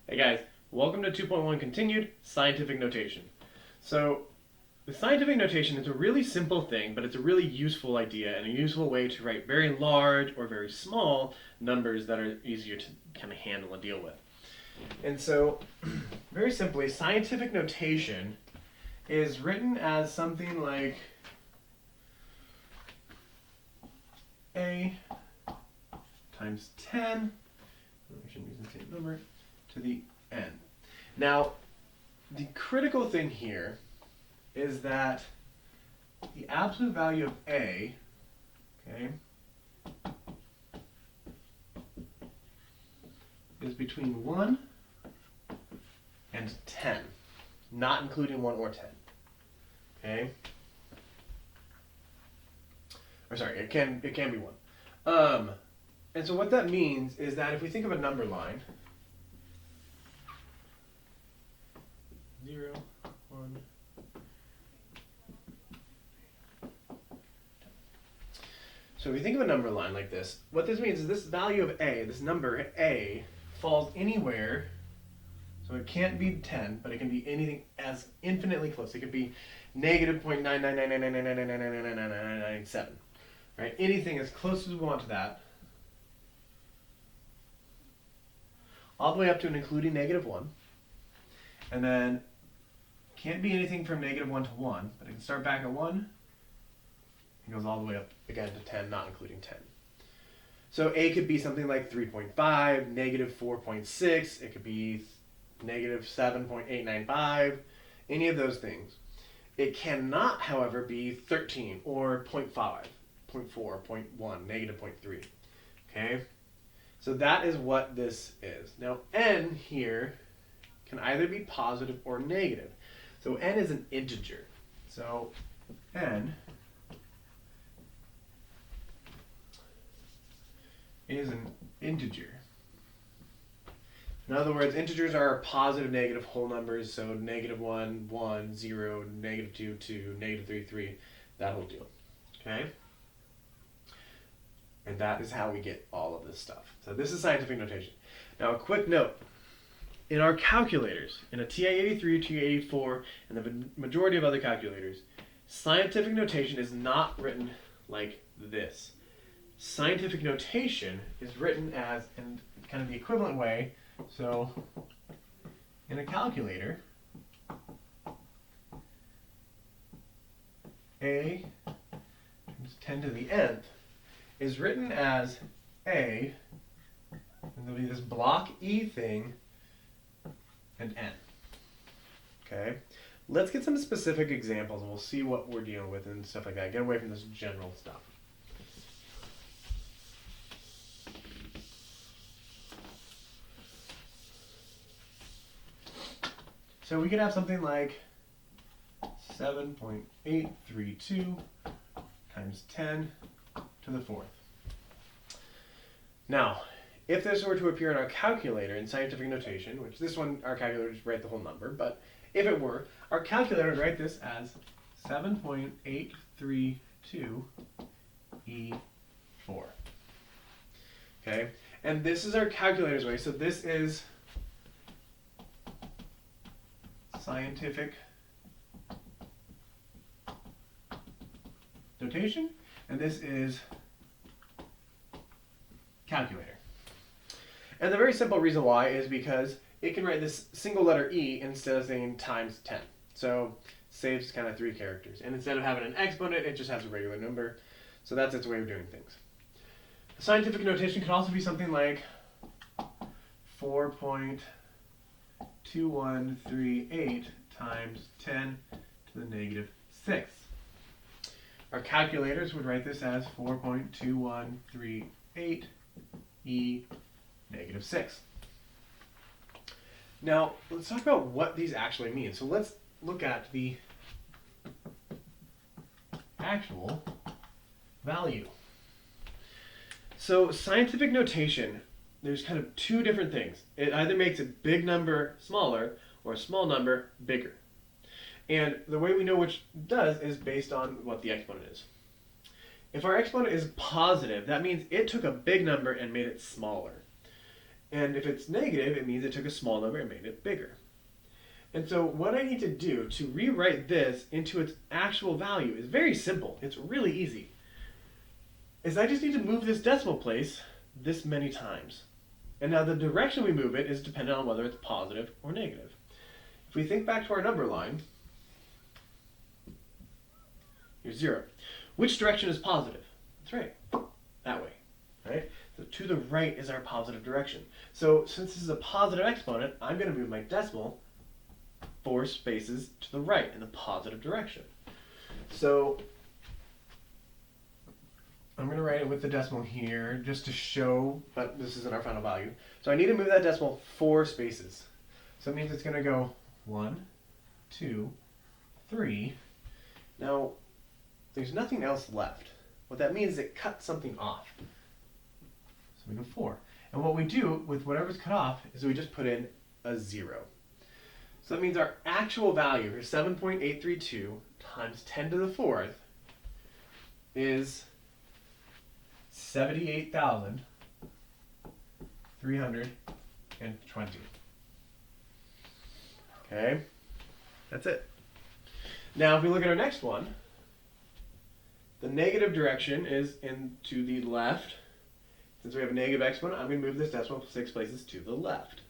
Hey guys, welcome to 2.1 Continued Scientific Notation. So, the scientific notation is a really simple thing, but it's a really useful idea and a useful way to write very large or very small numbers that are easier to kind of handle and deal with. And so, very simply, scientific notation is written as something like A times 10, I shouldn't use the same number, to the n. Now, the critical thing here is that the absolute value of A, okay, is between 1 and 10, not including 1 or 10. Okay? Or sorry, it can be 1. And so what that means is that if we think of a number line, 0, 1. So if we think of a number line like this, what this means is this value of A, this number A, falls anywhere. So it can't be 10, but it can be anything as infinitely close. It could be negative 0.99999999997, right? Anything as close as we want to that, all the way up to and including negative 1. And then can't be anything from negative 1 to 1, but it can start back at 1. It goes all the way up again to 10, not including 10. So A could be something like 3.5, negative 4.6. It could be negative 7.895, any of those things. It cannot, however, be 13 or 0.5, 0.4, 0.1, negative 0.3. Okay? So that is what this is. Now, n here can either be positive or negative. So n is an integer. So n is an integer. In other words, integers are positive, negative whole numbers, so negative 1, 1, 0, negative 2, 2, negative 3, 3, that whole deal. Okay? And that is how we get all of this stuff. So this is scientific notation. Now a quick note. In our calculators, in a TI-83, TI-84, and the majority of other calculators, scientific notation is not written like this. Scientific notation is written as, in kind of the equivalent way. So in a calculator, A times 10 to the nth is written as A, and there'll be this block E thing, and n. Okay? Let's get some specific examples and we'll see what we're dealing with and stuff like that. Get away from this general stuff. So we could have something like 7.832 times 10 to the 4th. Now, if this were to appear in our calculator in scientific notation, which this one, our calculator just write the whole number, but if it were, our calculator would write this as 7.832 E4. Okay? And this is our calculator's way, so this is scientific notation, and this is calculator. And the very simple reason why is because it can write this single letter E instead of saying times 10. So saves kind of 3 characters. And instead of having an exponent, it just has a regular number. So that's its way of doing things. Scientific notation could also be something like 4.2138 times 10 to the negative 6th. Our calculators would write this as 4.2138 E negative 6. Now, let's talk about what these actually mean. So let's look at the actual value. So scientific notation, there's kind of 2 different things. It either makes a big number smaller or a small number bigger. And the way we know which does is based on what the exponent is. If our exponent is positive, that means it took a big number and made it smaller. And if it's negative, it means it took a small number and made it bigger. And so what I need to do to rewrite this into its actual value is very simple. It's really easy. Is I just need to move this decimal place this many times. And now the direction we move it is dependent on whether it's positive or negative. If we think back to our number line, here's 0. Which direction is positive? That's right, that way, right? So to the right is our positive direction. So since this is a positive exponent, I'm going to move my decimal 4 spaces to the right in the positive direction. So I'm going to write it with the decimal here just to show that this isn't our final value. So I need to move that decimal 4 spaces. So that means it's going to go 1, 2, 3. Now, there's nothing else left. What that means is it cuts something off. So we go 4. And what we do with whatever's cut off is we just put in a 0. So that means our actual value for 7.832 times 10 to the 4th is 78,320. Okay, that's it. Now if we look at our next one, the negative direction is to the left. Since we have a negative exponent, I'm going to move this decimal 6 places to the left.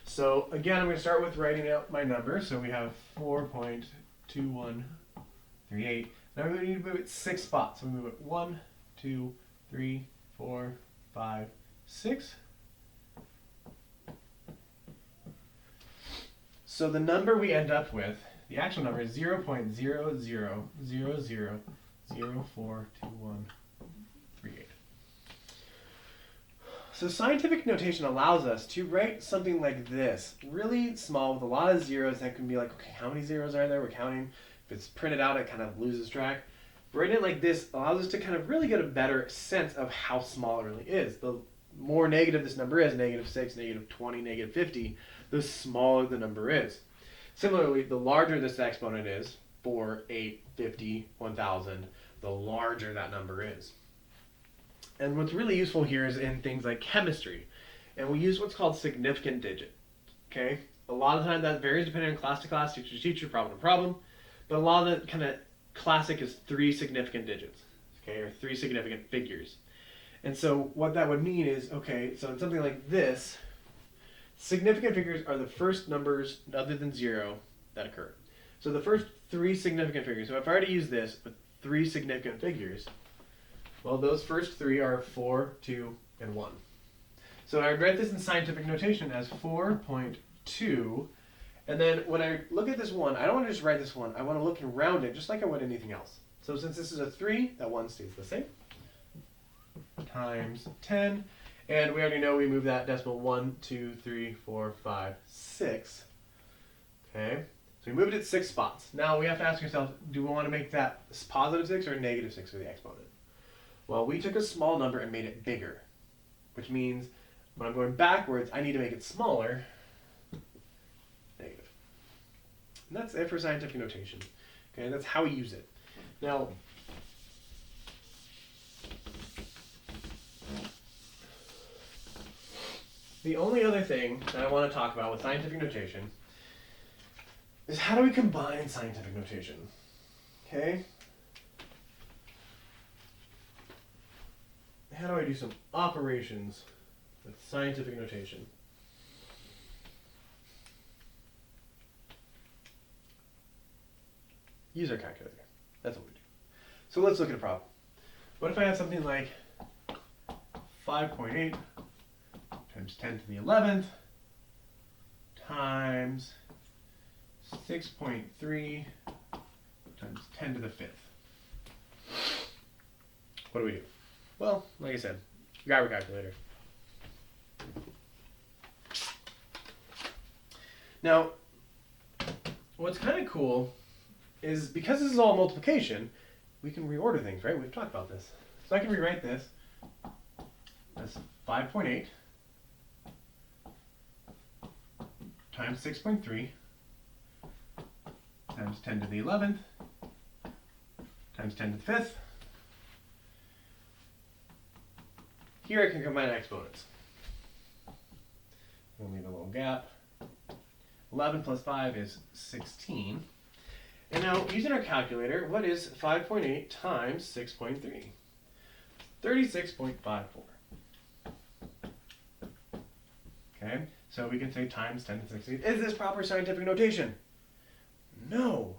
So again, I'm going to start with writing out my number. So we have 4.2138. Now we need to move it 6 spots. So we move it 1, 2, 3, 4, 5, 6. So the number we end up with, the actual number is 0.0000042138. So scientific notation allows us to write something like this, really small with a lot of zeros. That can be like, okay, how many zeros are there? We're counting. If it's printed out, it kind of loses track. Writing it like this allows us to kind of really get a better sense of how small it really is. The more negative this number is, -6, -20, -50, the smaller the number is. Similarly, the larger this exponent is, 4, 8, 50, 1000, the larger that number is. And what's really useful here is in things like chemistry. And we use what's called significant digit. Okay? A lot of the time that varies depending on class to class, teacher to teacher, problem to problem. But a lot of the kind of classic is 3 significant digits. Okay, or 3 significant figures. And so what that would mean is, okay, so in something like this, significant figures are the first numbers other than 0 that occur. So the first 3 significant figures. So if I were to use this with 3 significant figures, well, those first 3 are 4, 2, and 1. So I would write this in scientific notation as 4.2. And then when I look at this 1, I don't want to just write this 1. I want to look around it just like I would anything else. So since this is a 3, that 1 stays the same. Times 10. And we already know we move that decimal 1, 2, 3, 4, 5, 6. Okay. So we moved it 6 spots. Now we have to ask ourselves, do we want to make that positive 6 or negative 6 for the exponent? Well, we took a small number and made it bigger, which means when I'm going backwards, I need to make it smaller, negative. And that's it for scientific notation. Okay, that's how we use it. Now, the only other thing that I want to talk about with scientific notation is how do we combine scientific notation? Okay? How do I do some operations with scientific notation? Use our calculator. That's what we do. So let's look at a problem. What if I have something like 5.8 times 10 to the 11th times 6.3 times 10 to the 5th? What do we do? Well, like I said, grab a calculator. Now, what's kind of cool is because this is all multiplication, we can reorder things, right? We've talked about this. So I can rewrite this as 5.8 times 6.3 times 10 to the 11th times 10 to the 5th. Here I can combine exponents. gap. 11 plus 5 is 16. And now, using our calculator, what is 5.8 times 6.3? 36.54. Okay, so we can say times 10 to the 16th. Is this proper scientific notation? No,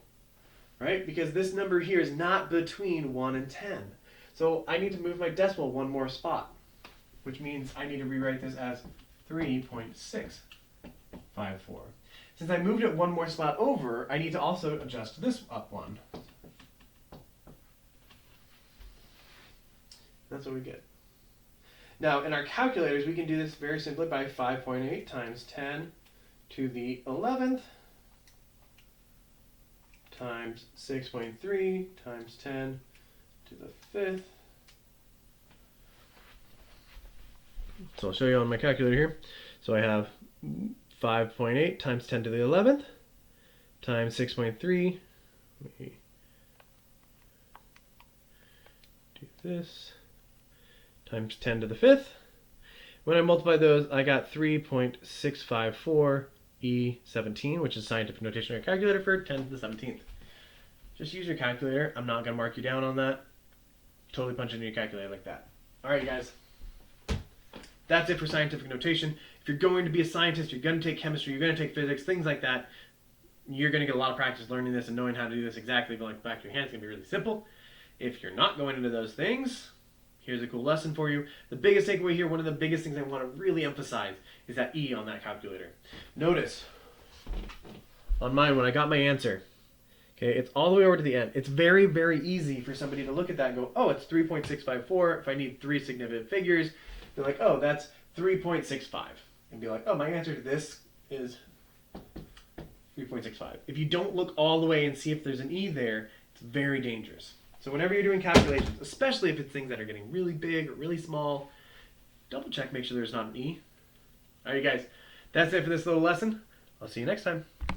right? Because this number here is not between 1 and 10. So I need to move my decimal one more spot, which means I need to rewrite this as 3.654. Since I moved it one more spot over, I need to also adjust this up one. That's what we get. Now, in our calculators, we can do this very simply by 5.8 times 10 to the 11th times 6.3 times 10 to the 5th. So I'll show you on my calculator here. So I have 5.8 times 10 to the 11th times 6.3. Let me do this. Times 10 to the 5th. When I multiply those, I got 3.654 E17, which is scientific notation on your calculator for 10 to the 17th. Just use your calculator. I'm not going to mark you down on that. Totally punch it in your calculator like that. All right, guys. That's it for scientific notation. If you're going to be a scientist, you're going to take chemistry, you're going to take physics, things like that, you're going to get a lot of practice learning this and knowing how to do this exactly, but like back to your hand, it's going to be really simple. If you're not going into those things, here's a cool lesson for you. The biggest takeaway here, one of the biggest things I want to really emphasize is that E on that calculator. Notice, on mine, when I got my answer, okay, it's all the way over to the end. It's very, very easy for somebody to look at that and go, oh, it's 3.654. If I need three significant figures, they're like, oh, that's 3.65. And be like, oh, my answer to this is 3.65. If you don't look all the way and see if there's an E there, it's very dangerous. So whenever you're doing calculations, especially if it's things that are getting really big or really small, double check, make sure there's not an E. All right, guys, that's it for this little lesson. I'll see you next time.